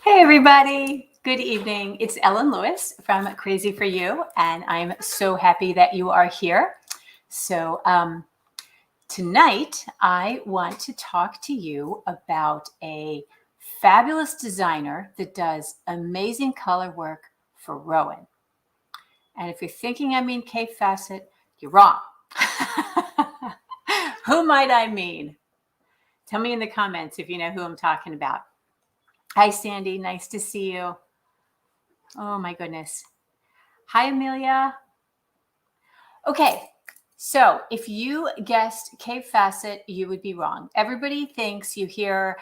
Hey, everybody. Good evening. It's Ellen Lewis from Crazy for You, and I'm so happy that you are here. So, tonight I want to talk to you about a fabulous designer that does amazing color work for Rowan. And if you're thinking I mean Kay Facet, you're wrong. Who might I mean? Tell me in the comments if you know who I'm talking about. Hi, Sandy. Nice to see you. Oh, my goodness. Hi, Amelia. Okay, so if you guessed Kay Facet, you would be wrong. Everybody thinks you hear,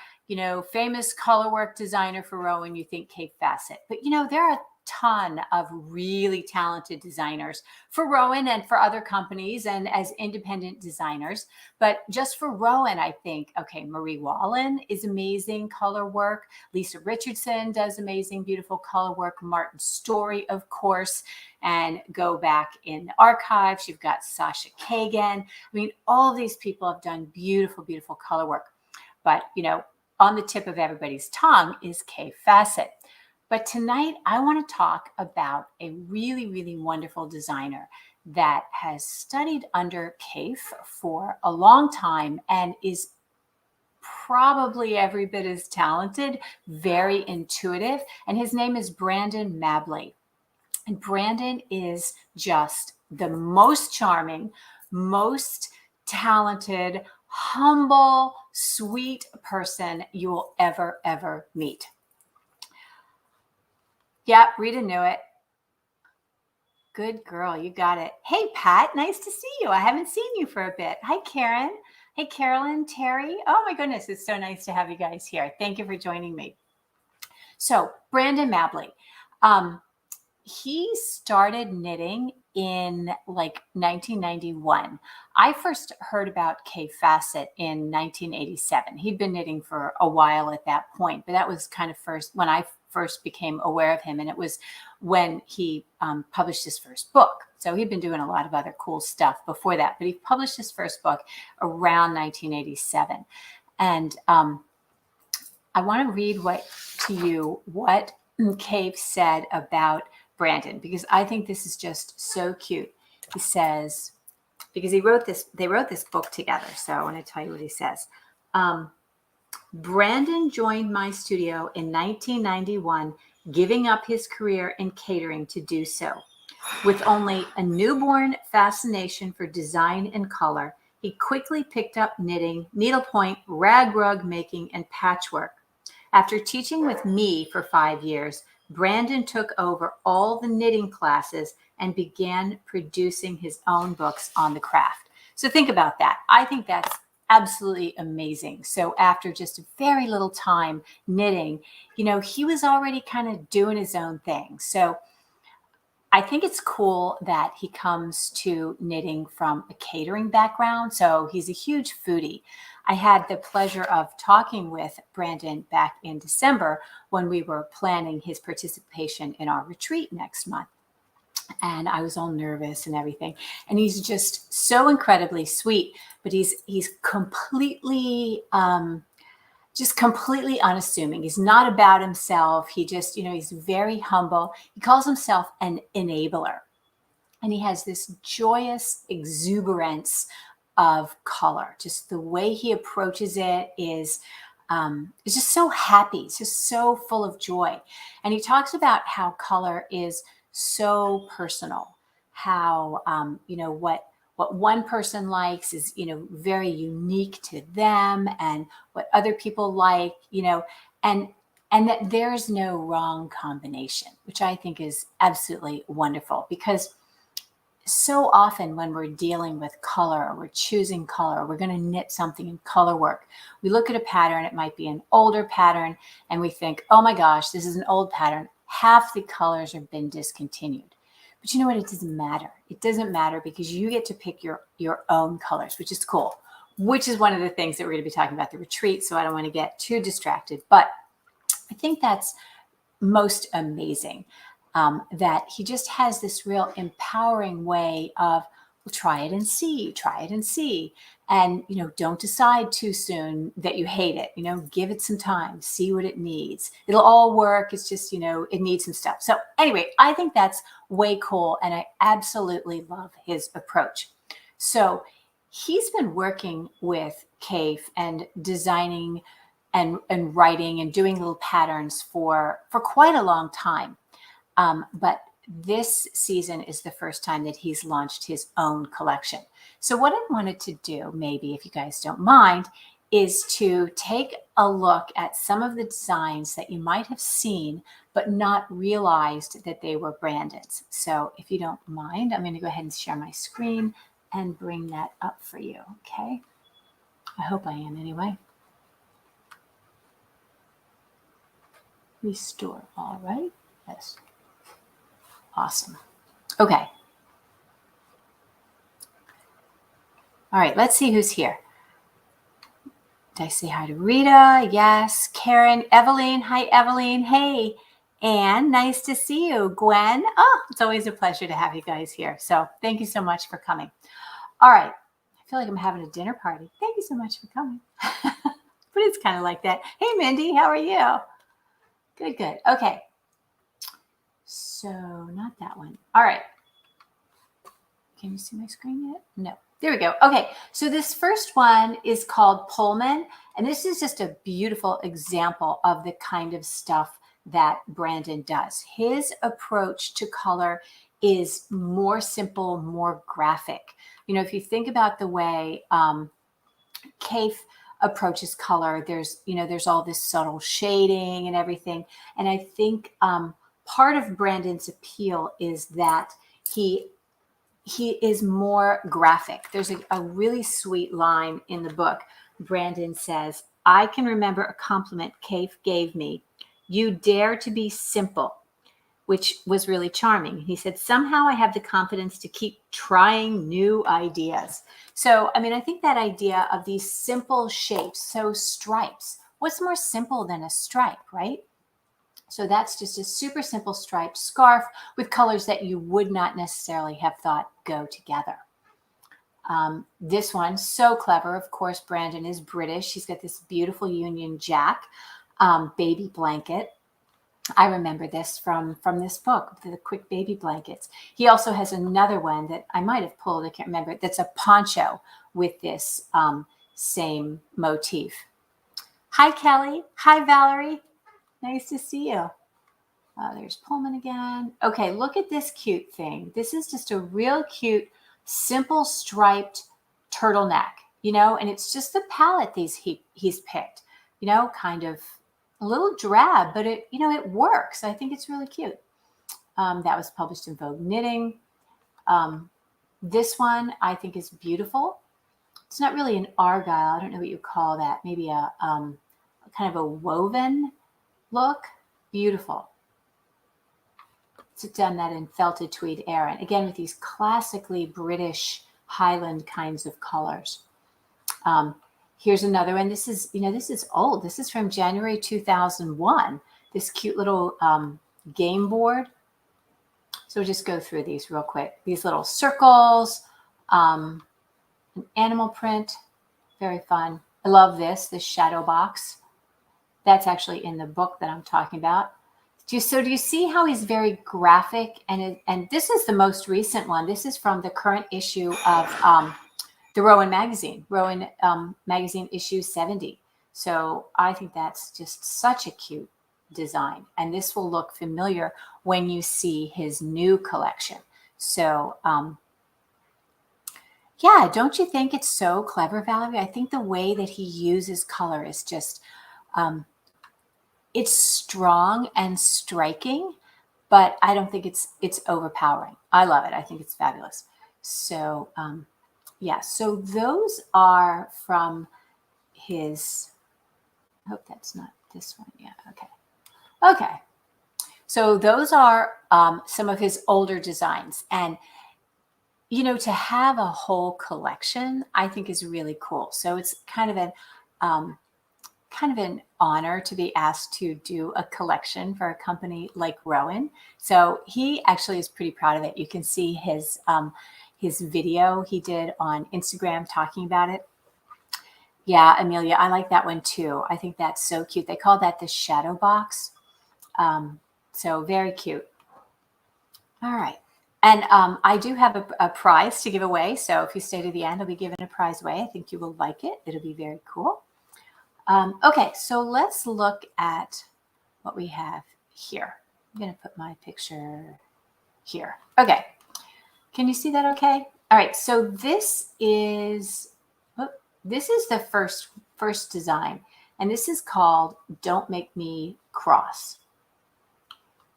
famous colorwork designer for Rowan, you think Kay Facet. But, there are a ton of really talented designers for Rowan and for other companies and as independent designers. But just for Rowan, I think, okay, Marie Wallen is amazing color work. Lisa Richardson does amazing, beautiful color work. Martin Story, of course. And go back in the archives. You've got Sasha Kagan. I mean, all of these people have done beautiful, beautiful color work. But, on the tip of everybody's tongue is Kay Facet. But tonight, I want to talk about a really, really wonderful designer that has studied under Kay for a long time and is probably every bit as talented, very intuitive. And his name is Brandon Mably. And Brandon is just the most charming, most talented, humble, sweet person you will ever meet. Yeah, Rita knew it. Good girl, you got it. Hey, Pat, nice to see you. I haven't seen you for a bit. Hi, Karen. Hey, Carolyn, Terry. Oh, my goodness, it's so nice to have you guys here. Thank you for joining me. So, Brandon Mably. He started knitting in like 1991. I first heard about Kay Facet in 1987. He'd been knitting for a while at that point, but that was kind of when I first became aware of him. And it was when he published his first book. So he'd been doing a lot of other cool stuff before that, but he published his first book around 1987. And I want to read to you what Kay said about Brandon, because I think this is just so cute. He says, because they wrote this book together. So I want to tell you what he says. Brandon joined my studio in 1991, giving up his career in catering to do so. With only a newborn fascination for design and color, he quickly picked up knitting, needlepoint, rag rug making, and patchwork. After teaching with me for 5 years, Brandon took over all the knitting classes and began producing his own books on the craft. So think about that. I think that's absolutely amazing. So after just a very little time knitting, he was already kind of doing his own thing. So I think it's cool that he comes to knitting from a catering background. So he's a huge foodie. I had the pleasure of talking with Brandon back in December when we were planning his participation in our retreat next month. And I was all nervous and everything. And he's just so incredibly sweet, but he's completely completely unassuming. He's not about himself. He just, he's very humble. He calls himself an enabler. And he has this joyous exuberance of color. Just the way he approaches it is just so happy. It's just so full of joy. And he talks about how color is so personal, how, what one person likes is, very unique to them, and what other people like, and that there's no wrong combination, which I think is absolutely wonderful, because so often when we're dealing with color, or we're choosing color, or we're going to knit something in color work, we look at a pattern, it might be an older pattern, and we think, oh my gosh, this is an old pattern. Half the colors have been discontinued. But you know what? It doesn't matter. It doesn't matter, because you get to pick your own colors, which is cool, which is one of the things that we're going to be talking about at the retreat. So I don't want to get too distracted, but I think that's most amazing. That he just has this real empowering way of, well, try it and see. And, don't decide too soon that you hate it. Give it some time, see what it needs. It'll all work. It's just, it needs some stuff. So anyway, I think that's way cool. And I absolutely love his approach. So he's been working with Cave and designing and writing and doing little patterns for quite a long time. But this season is the first time that he's launched his own collection. So what I wanted to do, maybe if you guys don't mind, is to take a look at some of the designs that you might have seen, but not realized that they were Brandon's. So if you don't mind, I'm going to go ahead and share my screen and bring that up for you. Okay. I hope I am anyway. Restore. All right. Yes. Awesome. Okay. All right, let's see who's here. Did I say hi to Rita? Yes. Karen, Eveline. Hi, Eveline. Hey, Anne, nice to see you. Gwen. Oh, it's always a pleasure to have you guys here. So thank you so much for coming. All right. I feel like I'm having a dinner party. Thank you so much for coming. But it's kind of like that. Hey, Mindy, how are you? Good, good. Okay. So not that one. All right. Can you see my screen yet? No. There we go. Okay. So this first one is called Pullman. And this is just a beautiful example of the kind of stuff that Brandon does. His approach to color is more simple, more graphic. If you think about the way Kaif approaches color, there's all this subtle shading and everything. And I think part of Brandon's appeal is that he is more graphic. There's a really sweet line in the book. Brandon says, I can remember a compliment Kaif gave me. You dare to be simple, which was really charming. He said, somehow I have the confidence to keep trying new ideas. So, I think that idea of these simple shapes, so stripes, what's more simple than a stripe, right? So that's just a super simple striped scarf with colors that you would not necessarily have thought go together. This one, so clever. Of course, Brandon is British. He's got this beautiful Union Jack baby blanket. I remember this from this book, the quick baby blankets. He also has another one that I might have pulled, I can't remember. That's a poncho with this same motif. Hi, Kelly. Hi, Valerie. Nice to see you. There's Pullman again. Okay, look at this cute thing. This is just a real cute, simple striped turtleneck, and it's just the palette he's picked, kind of a little drab, but it works. I think it's really cute. That was published in Vogue Knitting. This one I think is beautiful. It's not really an argyle. I don't know what you call that. Maybe a kind of a woven look. Beautiful. It's done that in felted tweed Aran. Again, with these classically British Highland kinds of colors. Here's another one. This is old. This is from January 2001. This cute little game board. So we'll just go through these real quick. These little circles, an animal print, very fun. I love this shadow box. That's actually in the book that I'm talking about. Do you see how he's very graphic? And this is the most recent one. This is from the current issue of the Rowan magazine, magazine issue 70. So I think that's just such a cute design. And this will look familiar when you see his new collection. So yeah, don't you think it's so clever, Valerie? I think the way that he uses color is just, it's strong and striking, but I don't think it's overpowering. I love it. I think it's fabulous. So yeah, so those are from his, I hope that's not this one. Yeah, okay. Okay. So those are some of his older designs. And, to have a whole collection, I think is really cool. So it's kind of an honor to be asked to do a collection for a company like Rowan. So he actually is pretty proud of it. You can see his video he did on Instagram talking about it. Yeah, Amelia, I like that one too. I think that's so cute. They call that the shadow box. So very cute. All right. And I do have a prize to give away. So if you stay to the end, I'll be giving a prize away. I think you will like it. It'll be very cool. Okay, so let's look at what we have here. I'm going to put my picture here. Okay. Can you see that okay? All right, so this is the first design, and this is called Don't Make Me Cross,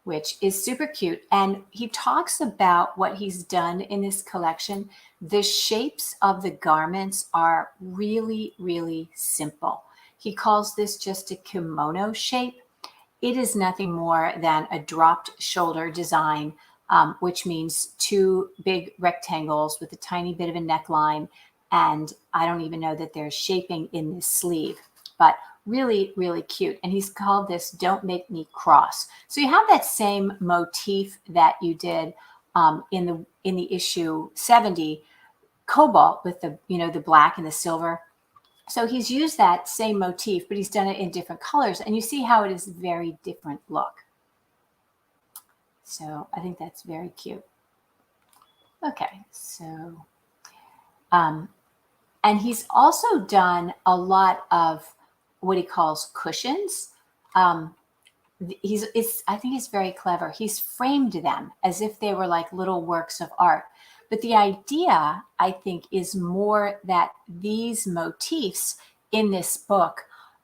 which is super cute. And he talks about what he's done in this collection. The shapes of the garments are really, really simple. He calls this just a kimono shape. It is nothing more than a dropped shoulder design, which means two big rectangles with a tiny bit of a neckline. And I don't even know that there's shaping in this sleeve, but really, really cute. And he's called this Don't Make Me Cross. So you have that same motif that you did in the issue 70, Cobalt, with the black and the silver. So he's used that same motif, but he's done it in different colors. And you see how it is a very different look. So I think that's very cute. Okay, so, and he's also done a lot of what he calls cushions. I think he's very clever. He's framed them as if they were like little works of art. But the idea, I think, is more that these motifs in this book,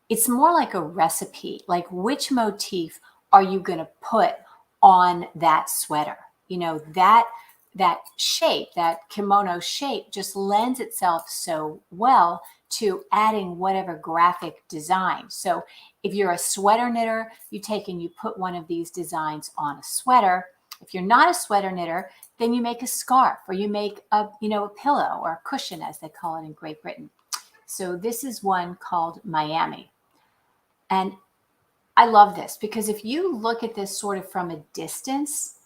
it's more like a recipe. Like, which motif are you going to put on that sweater? That shape, that kimono shape, just lends itself so well to adding whatever graphic design. So if you're a sweater knitter, you take and you put one of these designs on a sweater. If you're not a sweater knitter, then you make a scarf, or you make a pillow or a cushion, as they call it in Great Britain. So this is one called Miami. And I love this because if you look at this sort of from a distance,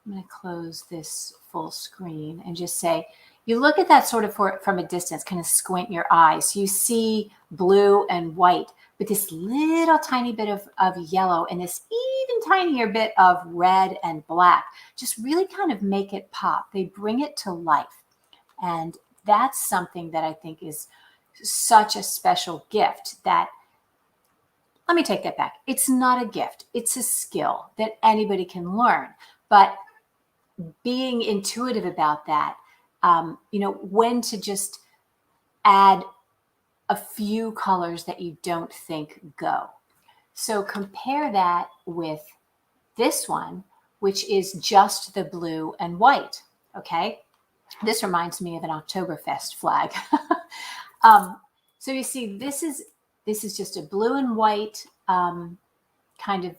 I'm going to close this full screen and just say, you look at that sort of from a distance, kind of squint your eyes. You see blue and white, but this little tiny bit of yellow and this even tinier bit of red and black just really kind of make it pop. They bring it to life. And that's something that I think is such a special gift that, let me take that back. It's not a gift. It's a skill that anybody can learn. But being intuitive about that, when to just add a few colors that you don't think go. So compare that with this one, which is just the blue and white. Okay. This reminds me of an Oktoberfest flag. So you see, this is just a blue and white kind of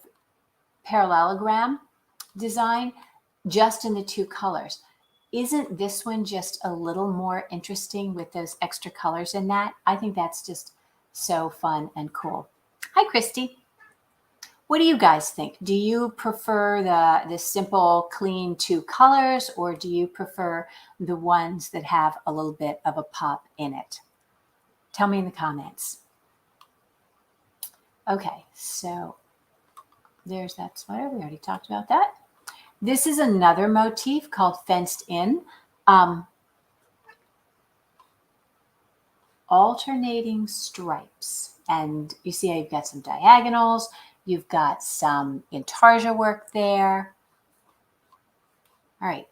parallelogram design, just in the two colors. Isn't this one just a little more interesting with those extra colors in that? I think that's just so fun and cool. Hi, Christy. What do you guys think? Do you prefer the simple, clean two colors, or do you prefer the ones that have a little bit of a pop in it? Tell me in the comments. Okay, so there's that sweater. We already talked about that. This is another motif called Fenced In. Alternating stripes. And you see how you've got some diagonals. You've got some intarsia work there. All right,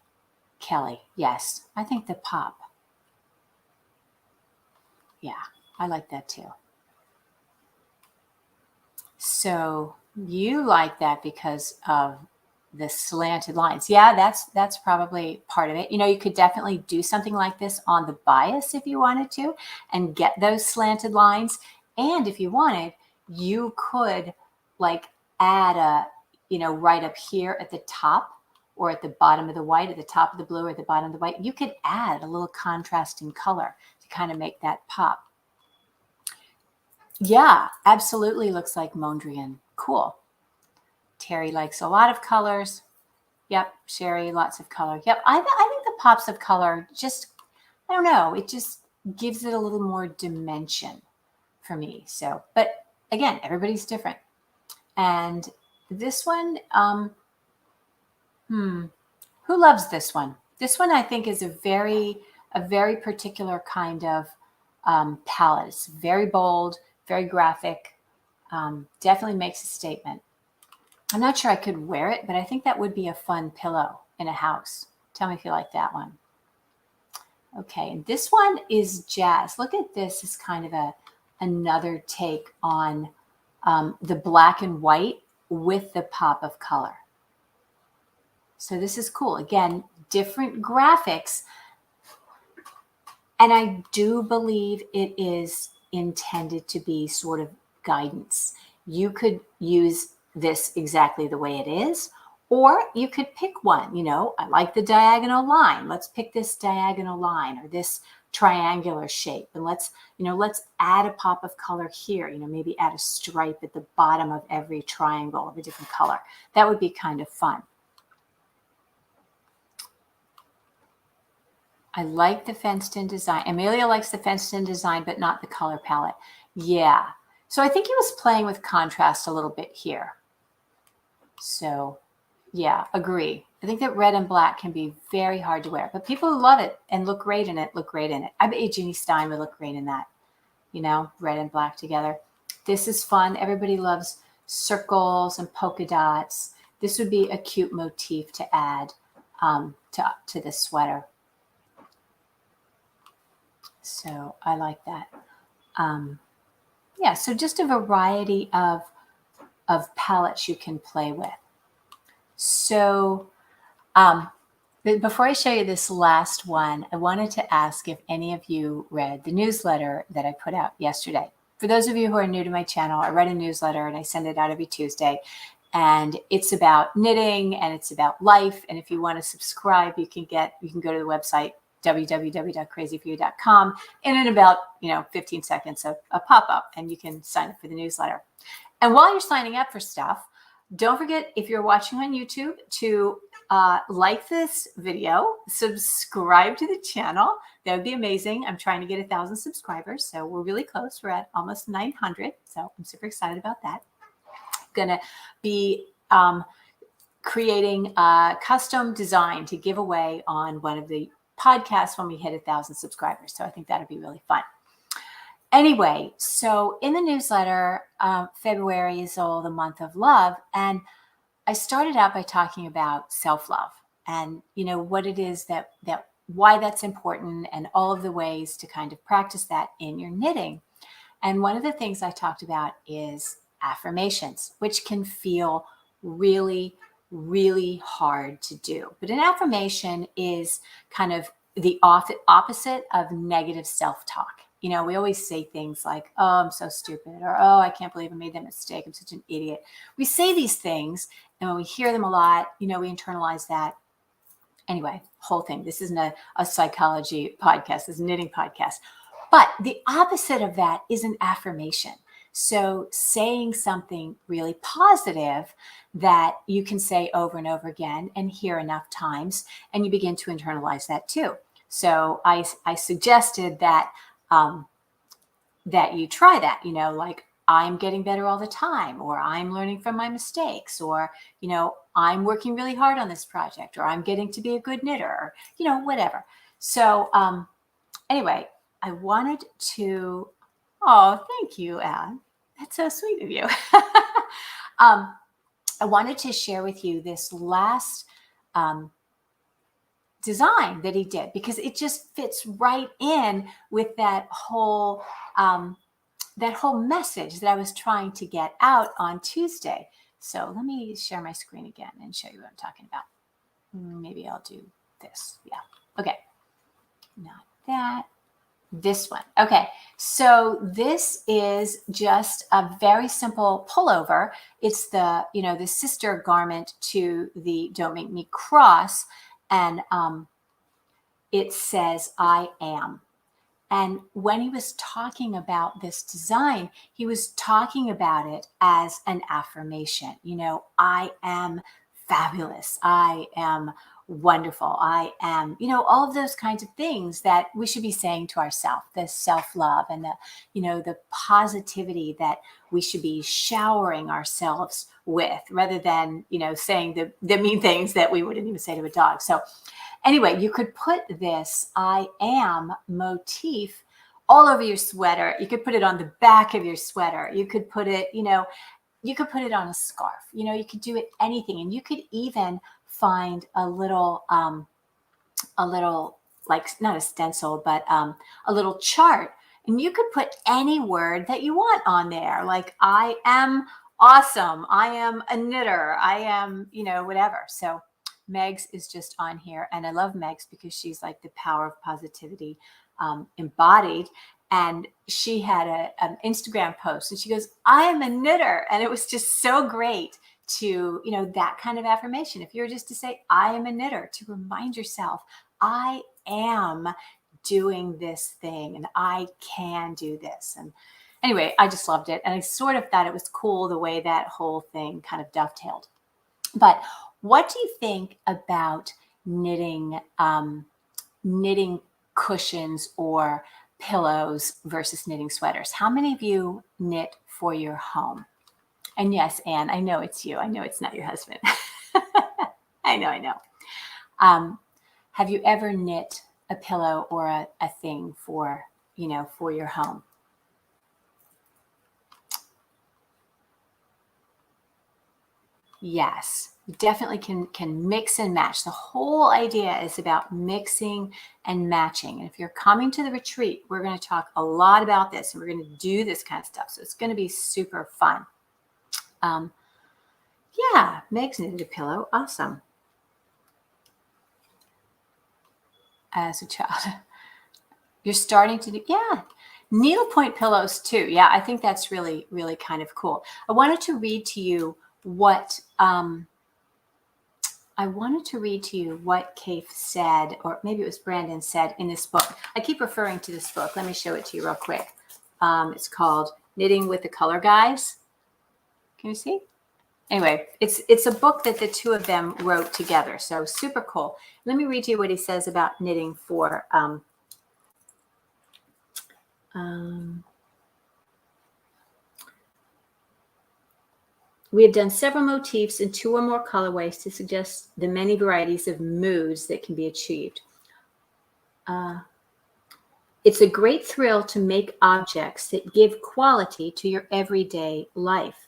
Kelly. Yes, I think the pop. Yeah, I like that too. So you like that because of the slanted lines. Yeah, that's probably part of it. You could definitely do something like this on the bias if you wanted to and get those slanted lines. And if you wanted, you could like add right up here at the top or at the bottom of the white, at the top of the blue or at the bottom of the white, you could add a little contrasting color to kind of make that pop. Yeah, absolutely looks like Mondrian. Cool. Terry likes a lot of colors. Yep, Sherry, lots of color. Yep, I think the pops of color just, I don't know, it just gives it a little more dimension for me. So, but again, everybody's different. And this one, who loves this one? This one I think is a very particular kind of palette. It's very bold, very graphic, definitely makes a statement. I'm not sure I could wear it, but I think that would be a fun pillow in a house. Tell me if you like that one. Okay, and this one is jazz. Look at this as kind of another take on the black and white with the pop of color. So this is cool. Again, different graphics. And I do believe it is intended to be sort of guidance. You could use this exactly the way it is, or you could pick one. You know, I like the diagonal line. Let's pick this diagonal line or this triangular shape. And let's add a pop of color here. You know, maybe add a stripe at the bottom of every triangle of a different color. That would be kind of fun. I like the fenced-in design. Amelia likes the fenced-in design, but not the color palette. Yeah. So I think he was playing with contrast a little bit here. So, yeah, agree. I think that red and black can be very hard to wear, but people who love it and look great in it, look great in it. I bet Jeannie Stein would look great in that, you know, red and black together. This is fun. Everybody loves circles and polka dots. This would be a cute motif to add to the sweater. So I like that. Yeah, so just a variety of palettes you can play with. So before I show you this last one, I wanted to ask if any of you read the newsletter that I put out yesterday. For those of you who are new to my channel, I write a newsletter and I send it out every Tuesday. And it's about knitting and it's about life. And if you want to subscribe, you can go to the website www.crazyforyou.com, and in about 15 seconds a pop-up, and you can sign up for the newsletter. And while you're signing up for stuff, don't forget, if you're watching on YouTube, to like this video, subscribe to the channel. That would be amazing. I'm trying to get 1,000 subscribers, so we're really close. We're at almost 900, so I'm super excited about that. I'm gonna be creating a custom design to give away on one of the podcasts when we hit 1,000 subscribers. So I think that'd be really fun. Anyway, so in the newsletter, February is all the month of love. And I started out by talking about self-love and, what it is why that's important and all of the ways to kind of practice that in your knitting. And one of the things I talked about is affirmations, which can feel really, really hard to do. But an affirmation is kind of the opposite of negative self-talk. We always say things like, oh, I'm so stupid, or, oh, I can't believe I made that mistake. I'm such an idiot. We say these things, and when we hear them a lot, we internalize that. Anyway, whole thing. This isn't a psychology podcast. This is a knitting podcast. But the opposite of that is an affirmation. So saying something really positive that you can say over and over again and hear enough times, and you begin to internalize that too. So I suggested that that you try that, like I'm getting better all the time, or I'm learning from my mistakes, or, I'm working really hard on this project, or I'm getting to be a good knitter, or, whatever. So anyway, I wanted to, oh, thank you, Anne. That's so sweet of you. I wanted to share with you this last design that he did, because it just fits right in with that whole message that I was trying to get out on Tuesday. So let me share my screen again and show you what I'm talking about. Maybe I'll do this. Yeah. Okay. Not that. This one. Okay. So this is just a very simple pullover. It's the sister garment to the Don't Make Me Cross. And it says, I am. And when he was talking about this design, he was talking about it as an affirmation. I am fabulous. I am wonderful. I am, all of those kinds of things that we should be saying to ourselves, the self-love and the positivity that we should be showering ourselves with, rather than, saying the mean things that we wouldn't even say to a dog. So anyway, you could put this I am motif all over your sweater. You could put it on the back of your sweater. You could put it, you could put it on a scarf. You could do it anything. And you could even find a little like, not a stencil, but a little chart. And you could put any word that you want on there. Like, I am awesome. I am a knitter. I am, whatever. So Meg's is just on here. And I love Meg's because she's like the power of positivity embodied. And she had an Instagram post and she goes, I am a knitter. And it was just so great to, that kind of affirmation. If you're just to say, I am a knitter, to remind yourself, I am doing this thing and I can do this. And anyway, I just loved it. And I sort of thought it was cool the way that whole thing kind of dovetailed. But what do you think about knitting cushions or pillows versus knitting sweaters? How many of you knit for your home? And yes, Anne, I know it's you. I know it's not your husband. I know. Have you ever knit a pillow or a thing for your home? Yes, you definitely can mix and match. The whole idea is about mixing and matching. And if you're coming to the retreat, we're going to talk a lot about this and we're going to do this kind of stuff. So it's going to be super fun. Yeah, Meg's knitted a pillow. Awesome. As a child. You're starting to do, yeah. Needlepoint pillows too. Yeah, I think that's really, really kind of cool. I wanted to read to you what Kaif said, or maybe it was Brandon said in this book. I keep referring to this book. Let me show it to you real quick. It's called Knitting with the Color Guys. Can you see? Anyway, it's a book that the two of them wrote together. So super cool. Let me read to you what he says about knitting for we have done several motifs in 2 or more colorways to suggest the many varieties of moods that can be achieved. It's a great thrill to make objects that give quality to your everyday life.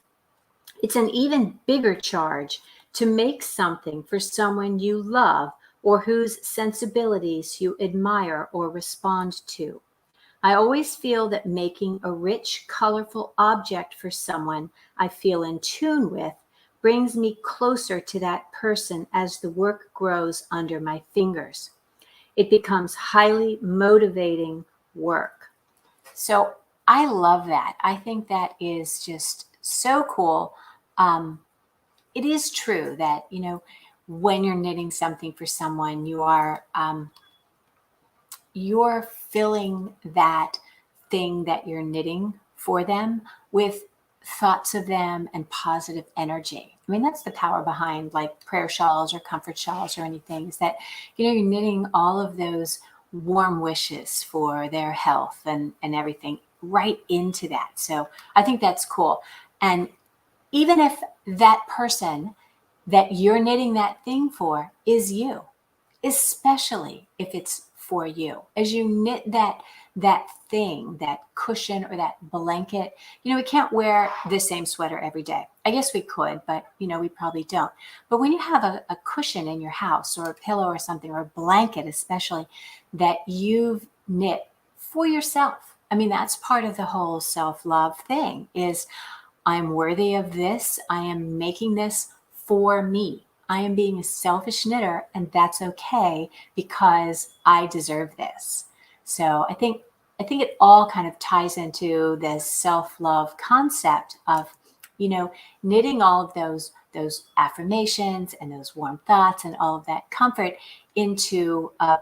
It's an even bigger charge to make something for someone you love or whose sensibilities you admire or respond to. I always feel that making a rich, colorful object for someone I feel in tune with brings me closer to that person as the work grows under my fingers. It becomes highly motivating work. So I love that. I think that is just so cool. It is true that, when you're knitting something for someone, you're filling that thing that you're knitting for them with thoughts of them and positive energy. I mean, that's the power behind like prayer shawls or comfort shawls or anything, is that, you're knitting all of those warm wishes for their health and everything right into that. So I think that's cool. And even if that person that you're knitting that thing for is you, especially if it's for you, as you knit that thing, that cushion or that blanket, we can't wear the same sweater every day. I guess we could, but we probably don't. But when you have a cushion in your house or a pillow or something, or a blanket especially, that you've knit for yourself, I mean, that's part of the whole self-love thing, is I'm worthy of this. I am making this for me. I am being a selfish knitter, and that's okay because I deserve this. So I think it all kind of ties into this self-love concept of, knitting all of those affirmations and those warm thoughts and all of that comfort into a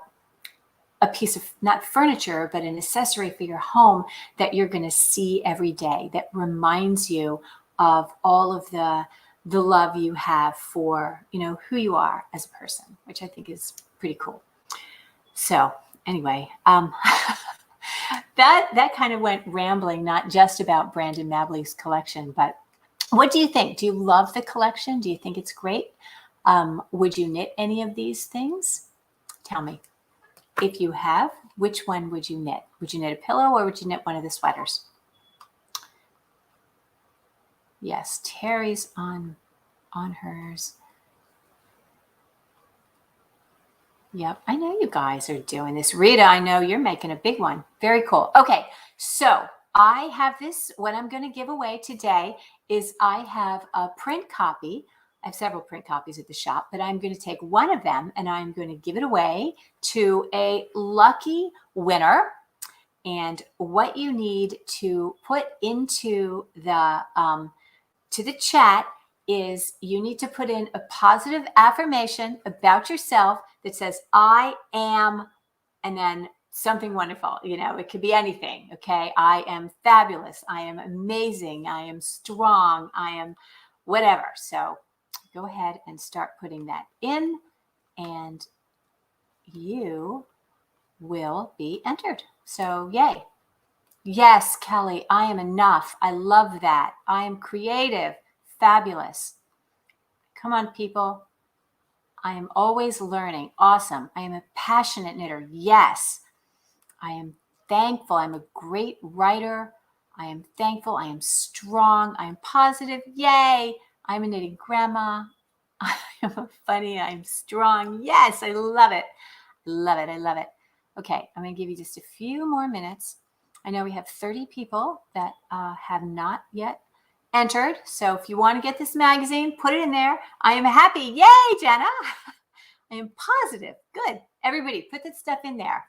piece of, not furniture, but an accessory for your home that you're going to see every day, that reminds you of all of the the love you have for, who you are as a person, which I think is pretty cool. So anyway, that kind of went rambling, not just about Brandon Mably's collection, but what do you think? Do you love the collection? Do you think it's great? Would you knit any of these things? Tell me. If you have, which one would you knit? Would you knit a pillow or would you knit one of the sweaters? Yes, Terry's on hers. Yep, I know you guys are doing this. Rita, I know you're making a big one. Very cool. Okay, so I have this. What I'm going to give away today is I have a print copy. I have several print copies at the shop, but I'm going to take one of them and I'm going to give it away to a lucky winner. And what you need to put into the chat is you need to put in a positive affirmation about yourself that says, I am, and then something wonderful. It could be anything. Okay. I am fabulous. I am amazing. I am strong. I am whatever. So go ahead and start putting that in and you will be entered. So yay. Yes, Kelly, I am enough. I love that. I am creative. Fabulous. Come on, people. I am always learning. Awesome. I am a passionate knitter. Yes. I am thankful. I'm a great writer. I am thankful. I am strong. I am positive. Yay. I'm a knitting grandma. I am funny. I'm strong. Yes, I love it. Love it. I love it. Okay, I'm going to give you just a few more minutes. I know we have 30 people that have not yet entered. So if you want to get this magazine, put it in there. I am happy. Yay, Jenna. I am positive. Good. Everybody, put that stuff in there.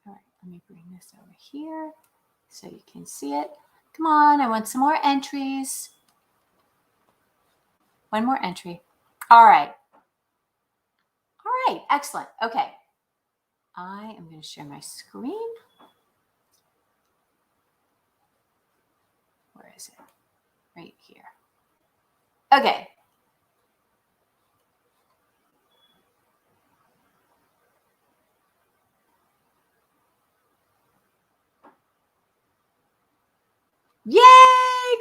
All right, let me bring this over here so you can see it. Come on, I want some more entries. One more entry. All right. All right, excellent. Okay. I am going to share my screen. Where is it? Right here. Okay. Yay,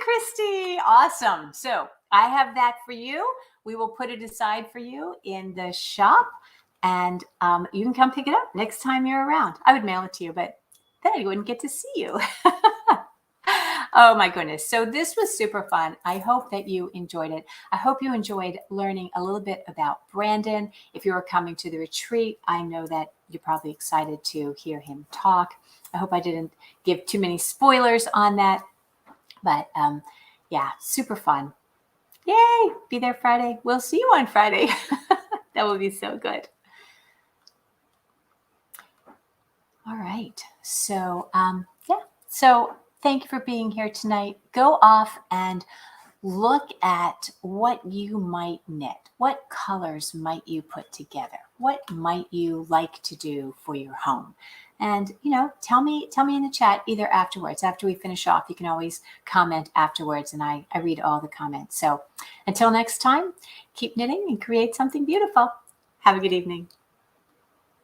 Christy. Awesome. So I have that for you. We will put it aside for you in the shop and you can come pick it up next time you're around. I would mail it to you, but then I wouldn't get to see you. Oh my goodness. So this was super fun. I hope that you enjoyed it. I hope you enjoyed learning a little bit about Brandon. If you are coming to the retreat, I know that you're probably excited to hear him talk. I hope I didn't give too many spoilers on that, but yeah, super fun. Yay. Be there Friday. We'll see you on Friday. That will be so good. All right. So yeah. So thank you for being here tonight. Go off and look at what you might knit. What colors might you put together? What might you like to do for your home? And, tell me in the chat either afterwards. After we finish off, you can always comment afterwards and I read all the comments. So until next time, keep knitting and create something beautiful. Have a good evening.